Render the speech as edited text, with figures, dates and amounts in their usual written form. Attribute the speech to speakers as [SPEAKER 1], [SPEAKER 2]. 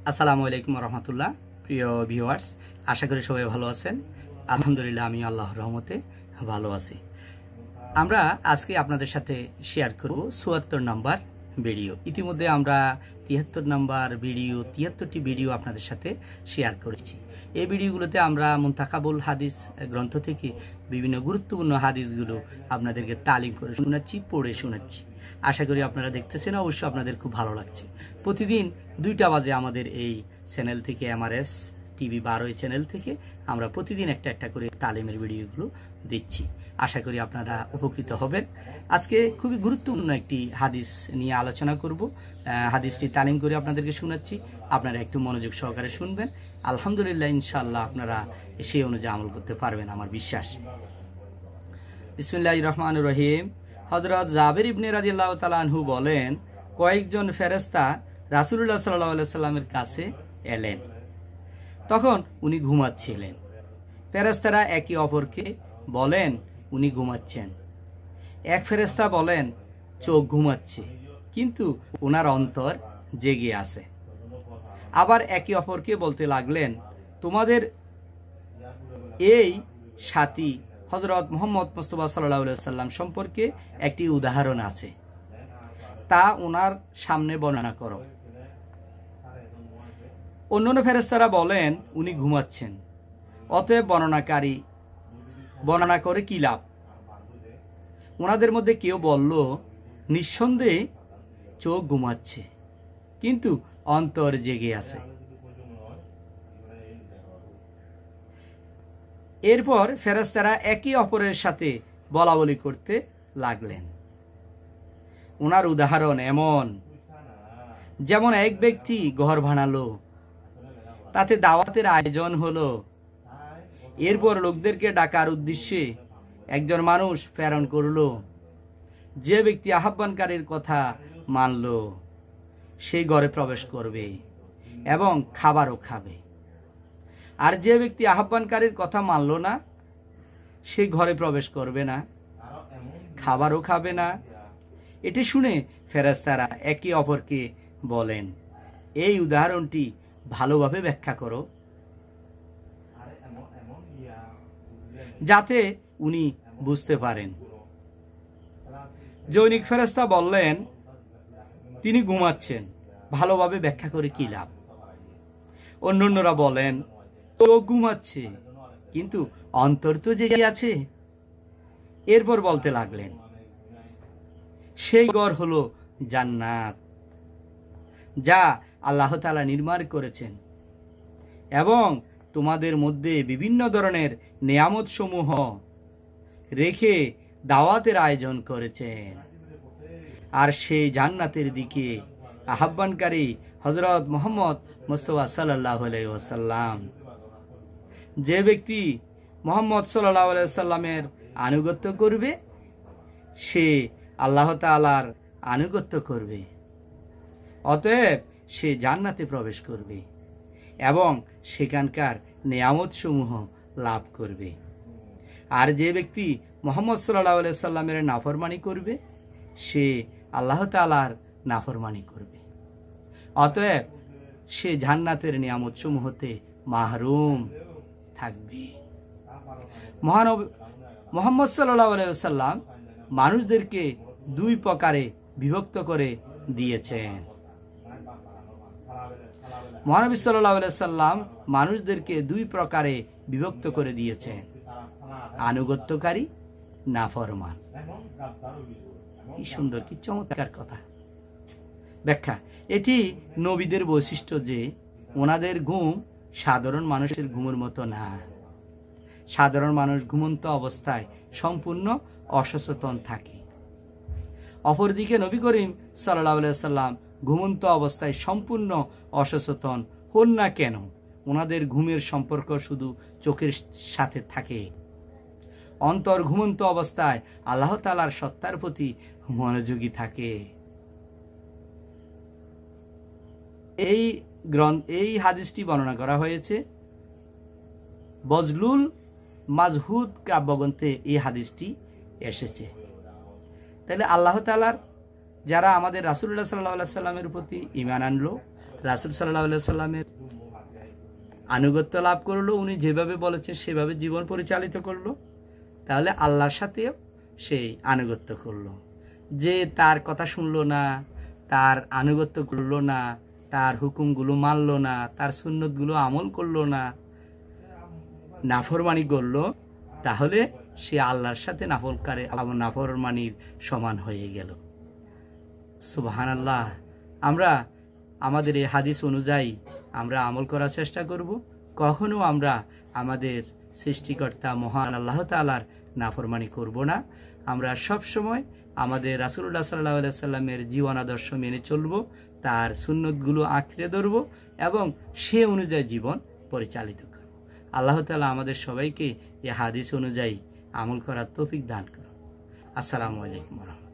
[SPEAKER 1] আসসালামু আলাইকুম রহমতুল্লাহ। প্রিয় ভিউয়ার্স, আশা করি সবাই ভালো আছেন। আলহামদুলিল্লাহ, আমি আল্লাহর রহমতে ভালো আছি। আমরা আজকে আপনাদের সাথে শেয়ার করব ৭৪ নম্বর ভিডিও। ইতিমধ্যে আমরা ৭৩ নম্বর ভিডিও ৭৩টি ভিডিও আপনাদের সাথে শেয়ার করেছি। এই ভিডিওগুলোতে আমরা মুনতাখাবুল হাদিস গ্রন্থ থেকে বিভিন্ন গুরুত্বপূর্ণ হাদিসগুলো আপনাদেরকে তালিম করে শোনাচ্ছি, পড়ে শোনাচ্ছি। আশা করি আপনারা দেখতেছেন, অবশ্যই আপনাদের খুব ভালো লাগছে। প্রতিদিন ২টা বাজে আমাদের এই চ্যানেল থেকে, MRS টিভি 12 চ্যানেল থেকে আমরা প্রতিদিন একটা করে তালিমের ভিডিওগুলো দিচ্ছি। আশা করি আপনারা উপকৃত হবেন। আজকে খুবই গুরুত্বপূর্ণ একটি হাদিস নিয়ে আলোচনা করব। হাদিসটি তালিম করে আপনাদেরকে শোনাচ্ছি, আপনারা একটু মনোযোগ সহকারে শুনবেন। আলহামদুলিল্লাহ, ইনশাআল্লাহ আপনারা সেই অনুযায়ী আমল করতে পারবেন, আমার বিশ্বাস। বিসমিল্লাহির রহমানির রহিম। হযরত জাবের ইবনে রাদিয়াল্লাহু তাআলা আনহু বলেন, কয়েকজন ফেরেশতা রাসূলুল্লাহ সাল্লাল্লাহু আলাইহি সাল্লামের কাছে এলেন। তখন উনি ঘুমাচ্ছিলেন। ফেরেশতারা একে অপরকে বলেন, উনি ঘুমাচ্ছেন। এক ফেরেশতা বলেন, চোখ ঘুমাচ্ছে, কিন্তু ওনার অন্তর জেগে আছে। আবার একে অপরকে বলতে লাগলেন, তোমাদের এই সাথী হযরত মুহাম্মদ মুস্তাফা সাল্লাল্লাহু আলাইহি সাল্লাম সম্পর্কে একটি উদাহরণ আছে, তা ওনার সামনে বর্ণনা করো। অন্যান্য ফেরেশতারা বলেন, উনি ঘুমাচ্ছেন, অতএব বর্ণনা করে কি লাভ? ওনাদের মধ্যে কেউ বলল, নিঃসন্দেহে চোখ ঘুমাচ্ছে, কিন্তু অন্তর জেগে আছে। এরপর ফেরেশতারা একে অপরের সাথে বলাবলি করতে লাগলেন। ওনার উদাহরণ এমন, যেমন এক ব্যক্তি ঘর বানালো, তাতে দাওয়াতের আয়োজন হলো। এরপর লোকদেরকে ডাকার উদ্দেশ্যে একজন মানুষ প্রেরণ করলো। যে ব্যক্তি আহ্বানকারীর কথা মানল, সেই ঘরে প্রবেশ করবে এবং খাবারও খাবে। আর যে ব্যক্তি আহ্বানকারীর কথা মানল না, সে ঘরে প্রবেশ করবে না, খাবারও খাবে না। এটি শুনে ফেরেশতারা একে অপরকে বলেন, এই উদাহরণটি ভালোভাবে ব্যাখ্যা করো, যাতে উনি বুঝতে পারেন। জনৈক ফেরেশতা বললেন, তিনি ঘুমাচ্ছেন, ভালোভাবে ব্যাখ্যা করে কি লাভ? অন্যান্যরা বলেন, চোখ ঘুমাচ্ছে, কিন্তু অন্তর তো জেগে আছে। এরপর বলতে লাগলেন, সেই ঘর হলো জান্নাত, যা আল্লাহ তাআলা নির্মাণ করেছেন এবং তোমাদের মধ্যে বিভিন্ন ধরনের নিয়ামত সমূহ রেখে দাওয়াতের আয়োজন করেছেন। আর সেই জান্নাতের দিকে আহ্বানকারী হযরত মুহাম্মদ মুস্তাফা সাল্লাল্লাহু আলাইহি ওয়াসাল্লাম। যে ব্যক্তি মুহাম্মদ সাল্লাল্লাহু আলাইহি ওয়াসাল্লামের আনুগত্য করবে, সে আল্লাহ তাআলার আনুগত্য করবে, অতএব সে জান্নাতে প্রবেশ করবে এবং সেখানকার নিয়ামত সমূহ লাভ করবে। আর যে ব্যক্তি মুহাম্মদ সাল্লাল্লাহু আলাইহি সাল্লামের নাফরমানি করবে, সে আল্লাহ তাআলার নাফরমানি করবে, অতএব সে জান্নাতের নিয়ামত সমূহতে মাহরুম থাকবে। মহানবী মুহাম্মদ সাল্লাল্লাহু আলাইহি ওয়াসাল্লাম মানুষদেরকে দুই প্রকারে বিভক্ত করে দিয়েছেন। মহানবী সাল্লাল্লাহু আলাইহি ওয়াসাল্লাম মানুষদেরকে দুই প্রকারে বিভক্ত করে দিয়েছেন, আনুগত্যকারী, নাফরমান। কি সুন্দর, কি চমৎকার কথা। ব্যাখ্যা, এটি নবীদের বৈশিষ্ট্য যে ওনাদের ঘুম সাধারণ মানুষের ঘুমের মতো না। সাধারণ মানুষ ঘুমন্ত অবস্থায় সম্পূর্ণ অসচেতন থাকে। অপরদিকে নবী করিম সাল্লাল্লাহু আলাইহি ওয়াসাল্লাম ঘুমন্ত অবস্থায় সম্পূর্ণ অসচেতন হন না কেন, ওনাদের ঘুমের সম্পর্ক শুধু চোখের সাথে থাকে। অন্তর ঘুমন্ত অবস্থায় আল্লাহ তাআলার সত্তার প্রতি মনোযোগী থাকে। এই হাদিসটি বর্ণনা করা হয়েছে বজলুল মাজহুদ কাব্যগ্রন্থে। এই হাদিসটি এসেছে। তাহলে আল্লাহ তাআলার যারা আমাদের রাসূলুল্লাহ সাল্লাল্লাহু আলাইহি সাল্লামের প্রতি ঈমান আনলো, রাসূল সাল্লাল্লাহু আলাইহি সাল্লামের আনুগত্য লাভ করলো, উনি যেভাবে বলেছেন সেভাবে জীবন পরিচালিত করলো, তাহলে আল্লাহর সাথেও সেই আনুগত্য করলো। যে তার কথা শুনলো না, তার আনুগত্য করলো না, তার হুকুমগুলো মানলো না, তার সুন্নতগুলো আমল করলো না, নাফরমানি করলো, তাহলে সে আল্লাহর সাথে নাফরমানির সমান হয়ে গেল। সুবহানাল্লাহ। আমরা আমাদের এই হাদিস অনুযায়ী আমরা আমল করার চেষ্টা করব। কখনো আমরা আমাদের সৃষ্টিকর্তা মহান আল্লাহ তাআলার নাফরমানি করব না। আমরা সব সময় আমাদের রাসূলুল্লাহ সাল্লাল্লাহু আলাইহি সাল্লামের জীবন আদর্শ মেনে চলব, তার সুন্নতগুলো আঁকড়ে ধরব এবং সে অনুযায়ী জীবন পরিচালিত করব। আল্লাহ তাআলা আমাদের সবাইকে এই হাদিস অনুযায়ী আমল করার তৌফিক দান করুন। আসসালামু আলাইকুম ওয়া রাহমাতুল্লাহ।